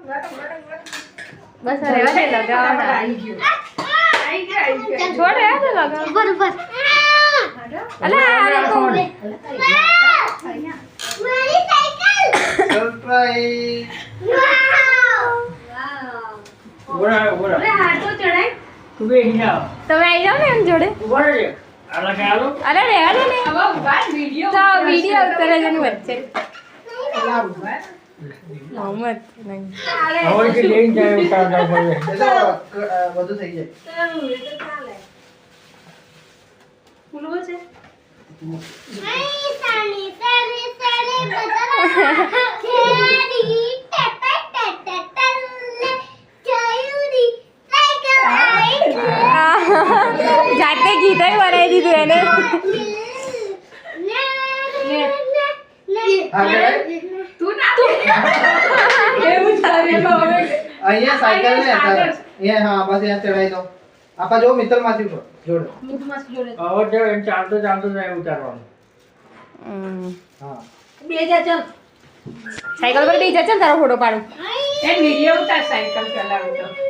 બસ રહેવા દે લગાવવાના છોડ રહેવા દે લગાવ બરોબર અલા મારી સાયકલ સરપ્રાઈઝ બોરા હાથ તો ચડાય તું બેહી જાવ તમે આવી જાવ ને એમ જોડે બોરા રે આલા કાલો અરે રહેવા દે ને હવે ઉભા વિડિયો તો વિડિયો ઉતરે છે ની વચ્ચે પેલા ઉભા મોહમ્મદ નહીં હવે કે લઈને જાય ઉતાર પડે એ તો બધું થઈ જાય ચાલો એ તો ચાલે ફૂલવો છે આઈ સાની સાની સાની બદલા ખેડી ટટટટટલે ચાયુરી સાયકલ જાતે ગીતય વરાઈ દીધું એને હા ચડાય તું ના એવું જ કરે હવે અહીંયા સાયકલ ને અહીંયા હા બસ અહીંયા ચડાઈ દો આપા જો મિત્ર માંથી જોડો મુઠમાં જોડે હવે જો એમ ચાલતો જાય ઉતારવાનું હા બે જા ચાલ સાયકલ પર બેસી જા ચાલ તારો ફોટો પાડું એ વિડિયો ઉતાર સાયકલ ચલાવતો